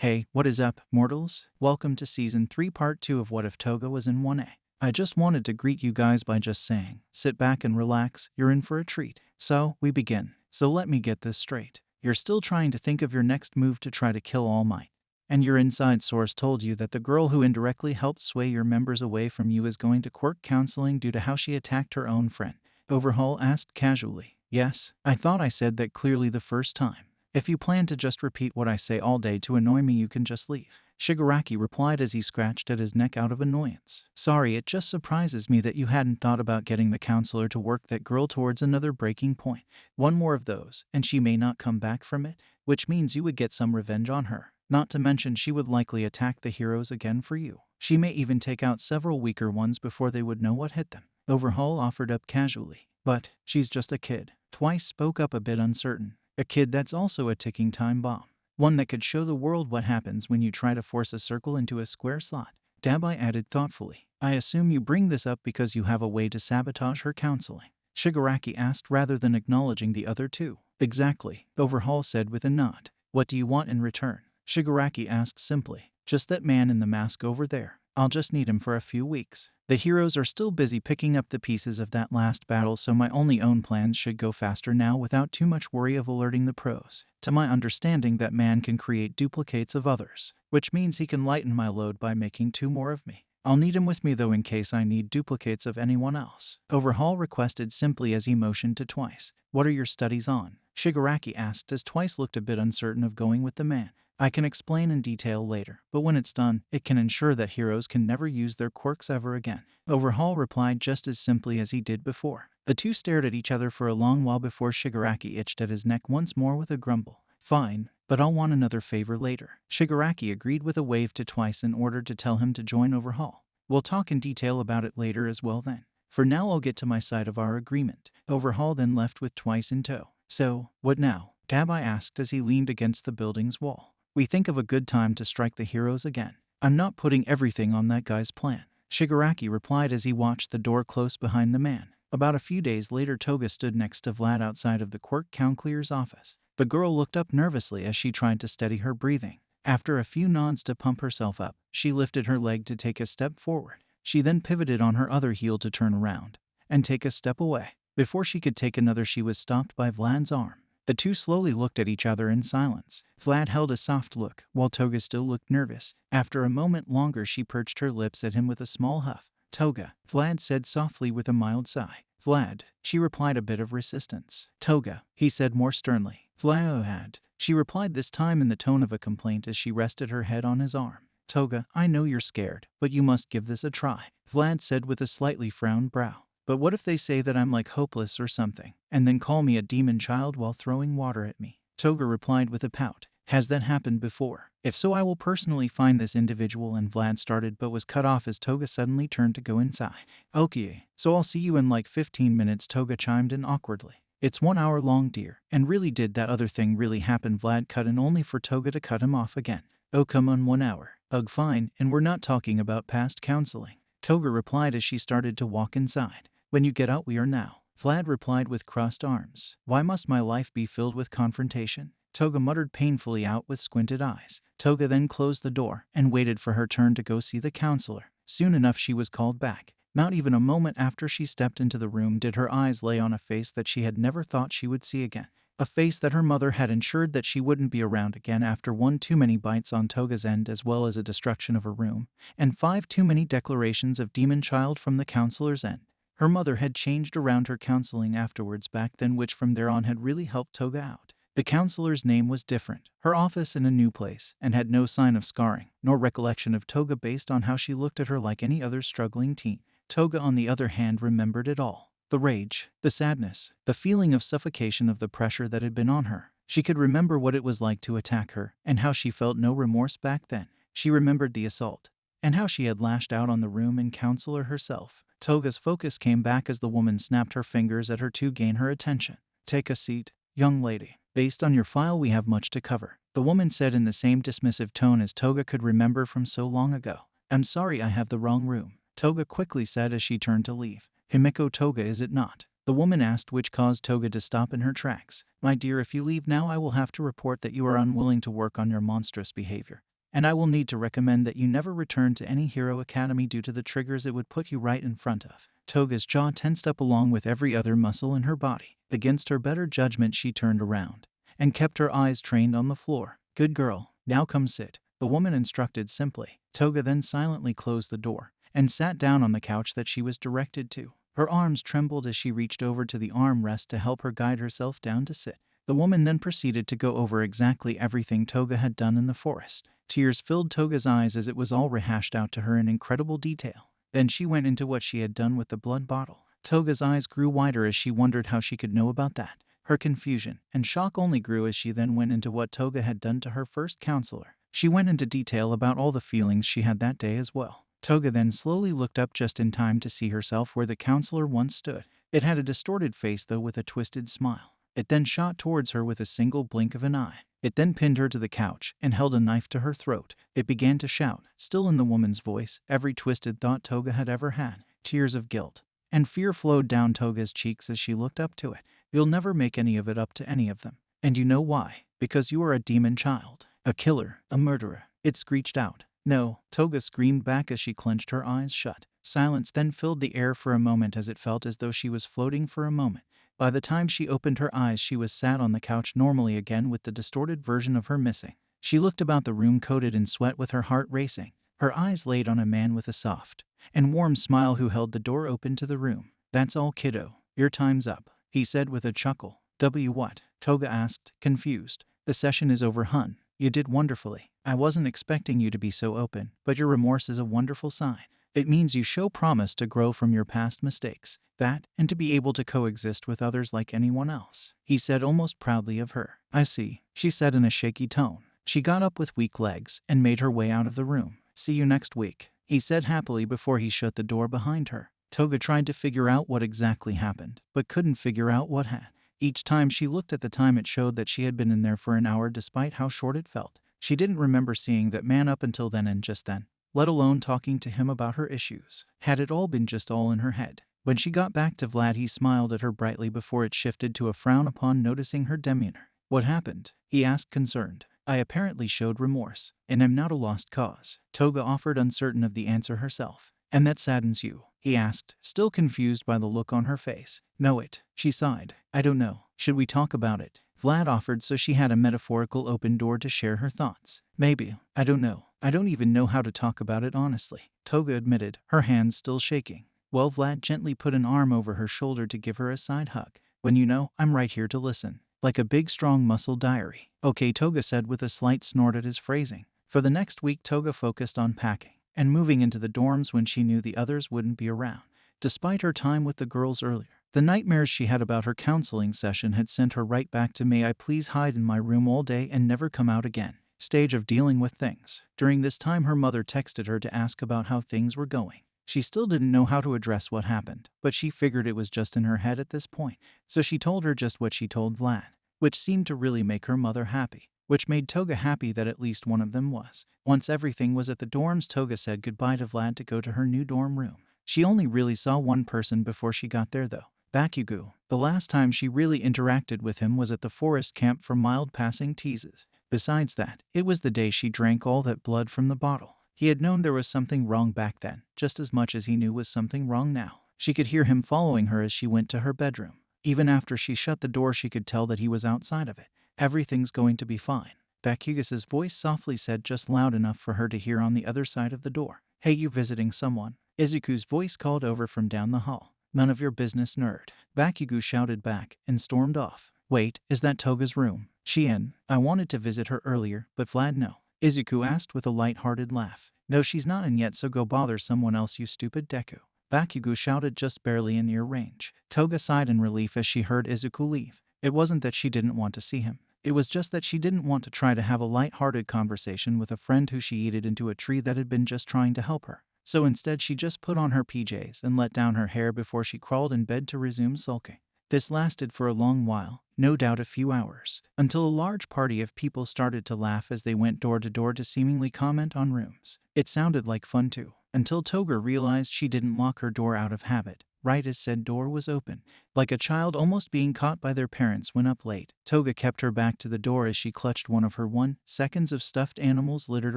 Hey, what is up, mortals? Welcome to Season 3 Part 2 of What If Toga Was in 1A. I just wanted to greet you guys by just saying, sit back and relax, you're in for a treat. So, we begin. So let me get this straight. You're still trying to think of your next move to try to kill All Might. And your inside source told you that the girl who indirectly helped sway your members away from you is going to quirk counseling due to how she attacked her own friend. Overhaul asked casually. Yes, I thought I said that clearly the first time. If you plan to just repeat what I say all day to annoy me, you can just leave. Shigaraki replied as he scratched at his neck out of annoyance. Sorry, it just surprises me that you hadn't thought about getting the counselor to work that girl towards another breaking point. One more of those, and she may not come back from it, which means you would get some revenge on her. Not to mention she would likely attack the heroes again for you. She may even take out several weaker ones before they would know what hit them. Overhaul offered up casually. But she's just a kid. Twice spoke up a bit uncertain. A kid that's also a ticking time bomb. One that could show the world what happens when you try to force a circle into a square slot. Dabai added thoughtfully. I assume you bring this up because you have a way to sabotage her counseling. Shigaraki asked rather than acknowledging the other two. Exactly, Overhaul said with a nod. What do you want in return? Shigaraki asked simply. Just that man in the mask over there. I'll just need him for a few weeks. The heroes are still busy picking up the pieces of that last battle, so my only own plans should go faster now without too much worry of alerting the pros. To my understanding, that man can create duplicates of others, which means he can lighten my load by making 2 more of me. I'll need him with me though in case I need duplicates of anyone else. Overhaul requested simply as he motioned to Twice. What are your studies on? Shigaraki asked as Twice looked a bit uncertain of going with the man. I can explain in detail later, but when it's done, it can ensure that heroes can never use their quirks ever again. Overhaul replied just as simply as he did before. The two stared at each other for a long while before Shigaraki itched at his neck once more with a grumble. Fine, but I'll want another favor later. Shigaraki agreed with a wave to Twice in order to tell him to join Overhaul. We'll talk in detail about it later as well then. For now I'll get to my side of our agreement. Overhaul then left with Twice in tow. So, what now? Dabai asked as he leaned against the building's wall. We think of a good time to strike the heroes again. I'm not putting everything on that guy's plan. Shigaraki replied as he watched the door close behind the man. About a few days later, Toga stood next to Vlad outside of the quirk counselor's office. The girl looked up nervously as she tried to steady her breathing. After a few nods to pump herself up, she lifted her leg to take a step forward. She then pivoted on her other heel to turn around and take a step away. Before she could take another, she was stopped by Vlad's arm. The two slowly looked at each other in silence. Vlad held a soft look, while Toga still looked nervous. After a moment longer, she perched her lips at him with a small huff. Toga, Vlad said softly with a mild sigh. Vlad, she replied, a bit of resistance. Toga, he said more sternly. Vlad, she replied, this time in the tone of a complaint as she rested her head on his arm. Toga, I know you're scared, but you must give this a try, Vlad said with a slightly frowned brow. But what if they say that I'm like hopeless or something, and then call me a demon child while throwing water at me? Toga replied with a pout. Has that happened before? If so, I will personally find this individual. And Vlad started but was cut off as Toga suddenly turned to go inside. Okay, so I'll see you in like 15 minutes, Toga chimed in awkwardly. It's 1 hour long, dear. And really, did that other thing really happen? Vlad cut in only for Toga to cut him off again. Oh, come on, 1 hour. Ugh, fine, and we're not talking about past counseling. Toga replied as she started to walk inside. When you get out, we are now. Vlad replied with crossed arms. Why must my life be filled with confrontation? Toga muttered painfully out with squinted eyes. Toga then closed the door and waited for her turn to go see the counselor. Soon enough she was called back. Not even a moment after she stepped into the room did her eyes lay on a face that she had never thought she would see again. A face that her mother had ensured that she wouldn't be around again after 1 too many bites on Toga's end, as well as a destruction of her room, and 5 too many declarations of demon child from the counselor's end. Her mother had changed around her counseling afterwards back then, which from there on had really helped Toga out. The counselor's name was different, her office in a new place, and had no sign of scarring, nor recollection of Toga based on how she looked at her like any other struggling teen. Toga, on the other hand, remembered it all. The rage, the sadness, the feeling of suffocation of the pressure that had been on her. She could remember what it was like to attack her, and how she felt no remorse back then. She remembered the assault, and how she had lashed out on the room and counselor herself. Toga's focus came back as the woman snapped her fingers at her to gain her attention. Take a seat, young lady. Based on your file, we have much to cover, the woman said in the same dismissive tone as Toga could remember from so long ago. I'm sorry, I have the wrong room, Toga quickly said as she turned to leave. Himeko, Toga, is it not? The woman asked, which caused Toga to stop in her tracks. My dear, if you leave now, I will have to report that you are unwilling to work on your monstrous behavior. and I will need to recommend that you never return to any hero academy due to the triggers it would put you right in front of. Toga's jaw tensed up along with every other muscle in her body. Against her better judgment, she turned around and kept her eyes trained on the floor. Good girl, now come sit, the woman instructed simply. Toga then silently closed the door and sat down on the couch that she was directed to. Her arms trembled as she reached over to the armrest to help her guide herself down to sit. The woman then proceeded to go over exactly everything Toga had done in the forest. Tears filled Toga's eyes as it was all rehashed out to her in incredible detail. Then she went into what she had done with the blood bottle. Toga's eyes grew wider as she wondered how she could know about that. Her confusion and shock only grew as she then went into what Toga had done to her first counselor. She went into detail about all the feelings she had that day as well. Toga then slowly looked up just in time to see herself where the counselor once stood. It had a distorted face though with a twisted smile. It then shot towards her with a single blink of an eye. It then pinned her to the couch and held a knife to her throat. It began to shout, still in the woman's voice, every twisted thought Toga had ever had. Tears of guilt and fear flowed down Toga's cheeks as she looked up to it. You'll never make any of it up to any of them. And you know why? Because you are a demon child. A killer. A murderer. It screeched out. No, Toga screamed back as she clenched her eyes shut. Silence then filled the air for a moment as it felt as though she was floating for a moment. By the time she opened her eyes, she was sat on the couch normally again with the distorted version of her missing. She looked about the room coated in sweat with her heart racing. Her eyes laid on a man with a soft and warm smile who held the door open to the room. That's all, kiddo. Your time's up, he said with a chuckle. What? Toga asked, confused. The session is over, hun. You did wonderfully. I wasn't expecting you to be so open, but your remorse is a wonderful sign. It means you show promise to grow from your past mistakes. That, and to be able to coexist with others like anyone else, he said almost proudly of her. I see, she said in a shaky tone. She got up with weak legs and made her way out of the room. See you next week, he said happily before he shut the door behind her. Toga tried to figure out what exactly happened, but couldn't figure out what had. Each time she looked at the time, it showed that she had been in there for an hour despite how short it felt. She didn't remember seeing that man up until then and just then, let alone talking to him about her issues. Had it all been just all in her head? When she got back to Vlad, he smiled at her brightly before it shifted to a frown upon noticing her demeanor. What happened? He asked, concerned. I apparently showed remorse, and am not a lost cause, Toga offered, uncertain of the answer herself. And that saddens you? He asked, still confused by the look on her face. No, she sighed. I don't know. Should we talk about it? Vlad offered, so she had a metaphorical open door to share her thoughts. Maybe. I don't know. I don't even know how to talk about it honestly, Toga admitted, her hands still shaking. Well, Vlad gently put an arm over her shoulder to give her a side hug. When you know, I'm right here to listen. Like a big strong muscle diary. Okay, Toga said with a slight snort at his phrasing. For the next week, Toga focused on packing and moving into the dorms when she knew the others wouldn't be around. Despite her time with the girls earlier, the nightmares she had about her counseling session had sent her right back to may I please hide in my room all day and never come out again stage of dealing with things. During this time, her mother texted her to ask about how things were going. She still didn't know how to address what happened, but she figured it was just in her head at this point. So she told her just what she told Vlad, which seemed to really make her mother happy, which made Toga happy that at least one of them was. Once everything was at the dorms, Toga said goodbye to Vlad to go to her new dorm room. She only really saw one person before she got there though, Bakugo. The last time she really interacted with him was at the forest camp for mild passing teases. Besides that, it was the day she drank all that blood from the bottle. He had known there was something wrong back then, just as much as he knew was something wrong now. She could hear him following her as she went to her bedroom. Even after she shut the door, she could tell that he was outside of it. Everything's going to be fine, Bakugus's voice softly said, just loud enough for her to hear on the other side of the door. Hey, you visiting someone? Izuku's voice called over from down the hall. None of your business, nerd, Bakugo shouted back and stormed off. Wait, is that Toga's room? She in? I wanted to visit her earlier, but Vlad no. Izuku asked with a light-hearted laugh. No, she's not in yet, so go bother someone else, you stupid Deku, Bakugo shouted just barely in ear range. Toga sighed in relief as she heard Izuku leave. It wasn't that she didn't want to see him. It was just that she didn't want to try to have a light-hearted conversation with a friend who she yeeted into a tree that had been just trying to help her. So instead she just put on her PJs and let down her hair before she crawled in bed to resume sulking. This lasted for a long while, no doubt a few hours, until a large party of people started to laugh as they went door to door to seemingly comment on rooms. It sounded like fun too, until Toga realized she didn't lock her door out of habit. right as said door was open. Like a child almost being caught by their parents when up late, Toga kept her back to the door as she clutched one of her 1 seconds of stuffed animals littered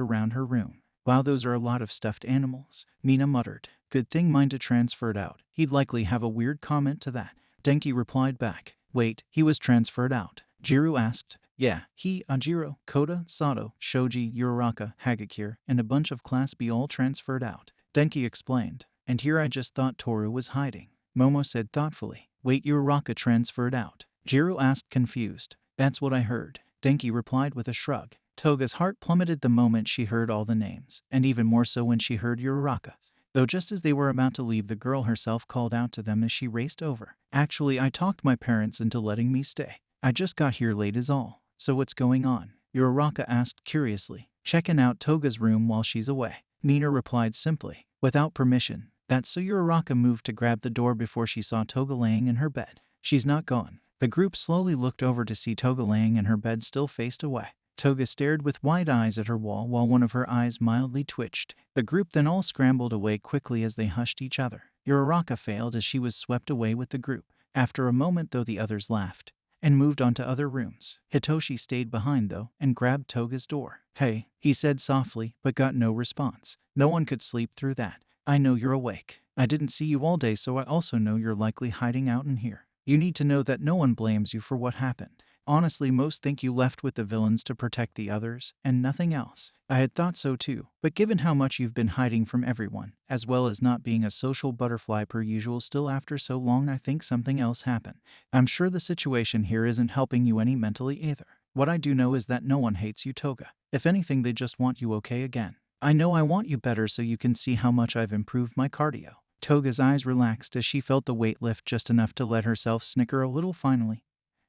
around her room. Wow, those are a lot of stuffed animals, Mina muttered. Good thing mine transferred out. He'd likely have a weird comment to that. Denki replied back. Wait, he was transferred out? Jiro asked. Yeah, he, Ajiro, Koda, Sato, Shoji, Uraraka, Hagakure, and a bunch of Class B all transferred out. Denki explained. And here I just thought Toru was hiding. Momo said thoughtfully. Wait, Uraraka transferred out? Jiro asked confused. That's what I heard. Denki replied with a shrug. Toga's heart plummeted the moment she heard all the names, and even more so when she heard Uraraka. Though just as they were about to leave, the girl herself called out to them as she raced over. Actually, I talked my parents into letting me stay. I just got here late is all. So what's going on? Uraraka asked curiously. Checking out Toga's room while she's away. Mina replied simply. Without permission. That's so Uraraka moved to grab the door before she saw Toga laying in her bed. She's not gone. The group slowly looked over to see Toga laying in her bed still faced away. Toga stared with wide eyes at her wall while one of her eyes mildly twitched. The group then all scrambled away quickly as they hushed each other. Uraraka failed as she was swept away with the group. After a moment though, the others laughed and moved on to other rooms. Hitoshi stayed behind though and grabbed Toga's door. Hey, he said softly, but got no response. No one could sleep through that. I know you're awake. I didn't see you all day, so I also know you're likely hiding out in here. You need to know that no one blames you for what happened. Honestly, most think you left with the villains to protect the others, and nothing else. I had thought so too, but given how much you've been hiding from everyone, as well as not being a social butterfly per usual still after so long, I think something else happened. I'm sure the situation here isn't helping you any mentally either. What I do know is that no one hates you, Toga. If anything, they just want you okay again. I know I want you better so you can see how much I've improved my cardio. Toga's eyes relaxed as she felt the weight lift just enough to let herself snicker a little finally.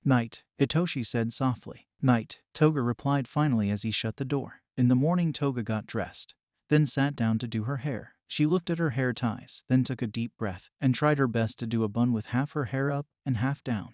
Night, Hitoshi said softly. Night, Toga replied finally as he shut the door. In the morning, Toga got dressed, then sat down to do her hair. She looked at her hair ties, then took a deep breath, and tried her best to do a bun with half her hair up and half down.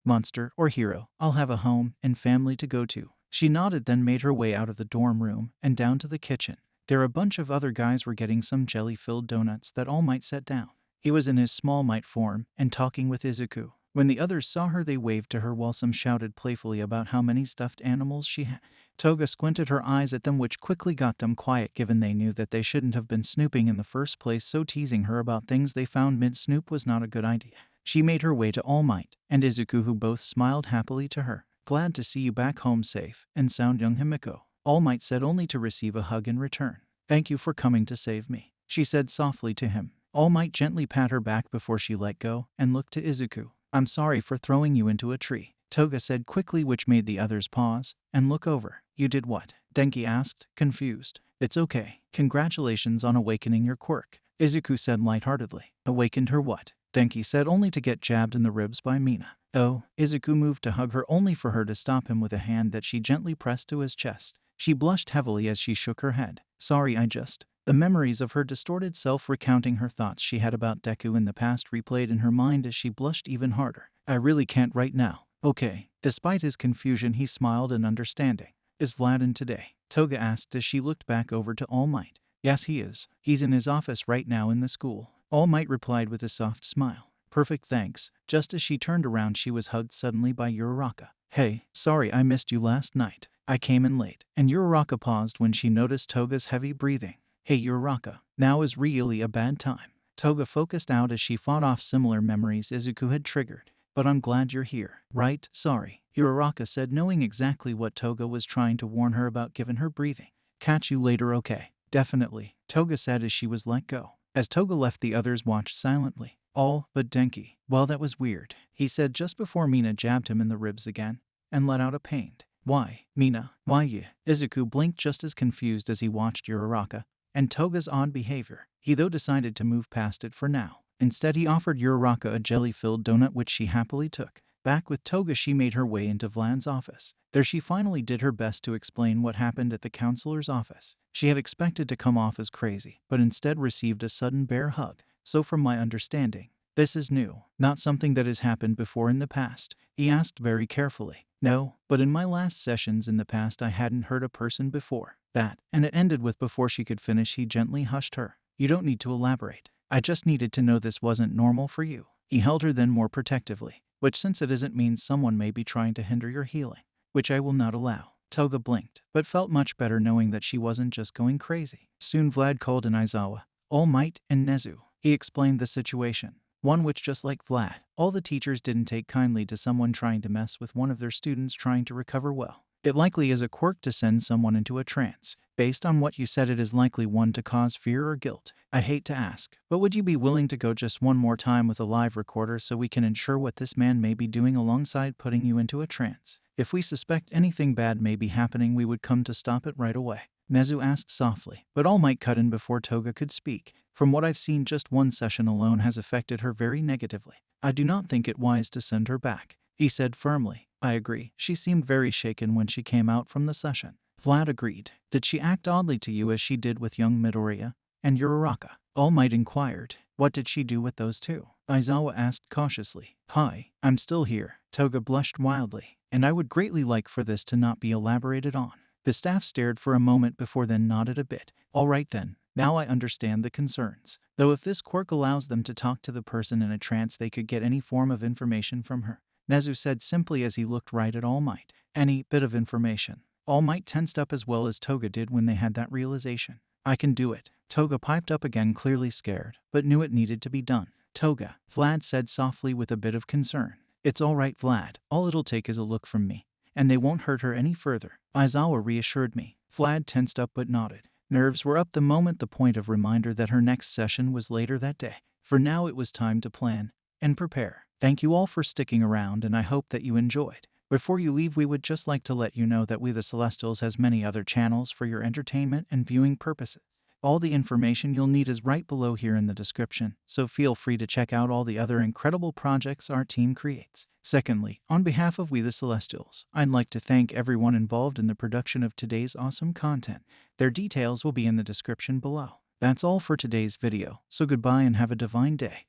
Monster or hero, I'll have a home and family to go to. She nodded, then made her way out of the dorm room and down to the kitchen. There a bunch of other guys were getting some jelly-filled donuts that All Might set down. He was in his small Might form and talking with Izuku. When the others saw her, they waved to her while some shouted playfully about how many stuffed animals she had. Toga squinted her eyes at them, which quickly got them quiet given they knew that they shouldn't have been snooping in the first place, so teasing her about things they found mid-snoop was not a good idea. She made her way to All Might and Izuku, who both smiled happily to her. Glad to see you back home safe and sound, young Himiko. All Might said, only to receive a hug in return. Thank you for coming to save me, she said softly to him. All Might gently pat her back before she let go and looked to Izuku. I'm sorry for throwing you into a tree, Toga said quickly, which made the others pause and look over. You did what? Denki asked, confused. It's okay. Congratulations on awakening your quirk, Izuku said lightheartedly. Awakened her what? Denki said, only to get jabbed in the ribs by Mina. Oh, Izuku moved to hug her only for her to stop him with a hand that she gently pressed to his chest. She blushed heavily as she shook her head. Sorry, The memories of her distorted self recounting her thoughts she had about Deku in the past replayed in her mind as she blushed even harder. I really can't right now. Okay. Despite his confusion, he smiled in understanding. Is Vlad in today? Toga asked as she looked back over to All Might. Yes, he is. He's in his office right now in the school. All Might replied with a soft smile. Perfect, thanks. Just as she turned around, she was hugged suddenly by Uraraka. Hey, sorry I missed you last night. I came in late. And Uraraka paused when she noticed Toga's heavy breathing. Hey Uraraka, now is really a bad time. Toga focused out as she fought off similar memories Izuku had triggered. But I'm glad you're here. Right? Sorry, Uraraka said, knowing exactly what Toga was trying to warn her about given her breathing. Catch you later, okay? Definitely, Toga said as she was let go. As Toga left, the others watched silently. All but Denki. Well, that was weird, he said just before Mina jabbed him in the ribs again and let out a pained, why, Mina, why you? Izuku blinked just as confused as he watched Uraraka and Toga's odd behavior. He though decided to move past it for now. Instead, he offered Uraraka a jelly-filled donut, which she happily took. Back with Toga, she made her way into Vlad's office. There she finally did her best to explain what happened at the counselor's office. She had expected to come off as crazy, but instead received a sudden bear hug. So from my understanding, this is new, not something that has happened before in the past, he asked very carefully. No, but in my last sessions in the past I hadn't hurt a person before. That, and it ended with before she could finish he gently hushed her. You don't need to elaborate. I just needed to know this wasn't normal for you. He held her then more protectively, which since it isn't means someone may be trying to hinder your healing, which I will not allow. Toga blinked, but felt much better knowing that she wasn't just going crazy. Soon Vlad called in Aizawa, All Might, and Nezu. He explained the situation, one which just like Vlad, all the teachers didn't take kindly to someone trying to mess with one of their students trying to recover well. It likely is a quirk to send someone into a trance. Based on what you said, it is likely one to cause fear or guilt. I hate to ask, but would you be willing to go just one more time with a live recorder so we can ensure what this man may be doing alongside putting you into a trance? If we suspect anything bad may be happening, we would come to stop it right away. Nezu asked softly, but All Might cut in before Toga could speak. From what I've seen, just one session alone has affected her very negatively. I do not think it wise to send her back, he said firmly. I agree. She seemed very shaken when she came out from the session. Vlad agreed. Did she act oddly to you as she did with young Midoriya and Uraraka? All Might inquired. What did she do with those two? Aizawa asked cautiously. Hi, I'm still here. Toga blushed wildly, and I would greatly like for this to not be elaborated on. The staff stared for a moment before then nodded a bit. All right then, now I understand the concerns. Though if this quirk allows them to talk to the person in a trance, they could get any form of information from her. Nezu said simply as he looked right at All Might. Any bit of information. All Might tensed up as well as Toga did when they had that realization. I can do it. Toga piped up again, clearly scared, but knew it needed to be done. Toga, Vlad said softly with a bit of concern. It's all right, Vlad. All it'll take is a look from me, and they won't hurt her any further. Aizawa reassured me. Vlad tensed up but nodded. Nerves were up the moment the point of reminder that her next session was later that day. For now it was time to plan and prepare. Thank you all for sticking around, and I hope that you enjoyed. Before you leave, we would just like to let you know that We the Celestials has many other channels for your entertainment and viewing purposes. All the information you'll need is right below here in the description, so feel free to check out all the other incredible projects our team creates. Secondly, on behalf of We the Celestials, I'd like to thank everyone involved in the production of today's awesome content. Their details will be in the description below. That's all for today's video, so goodbye and have a divine day.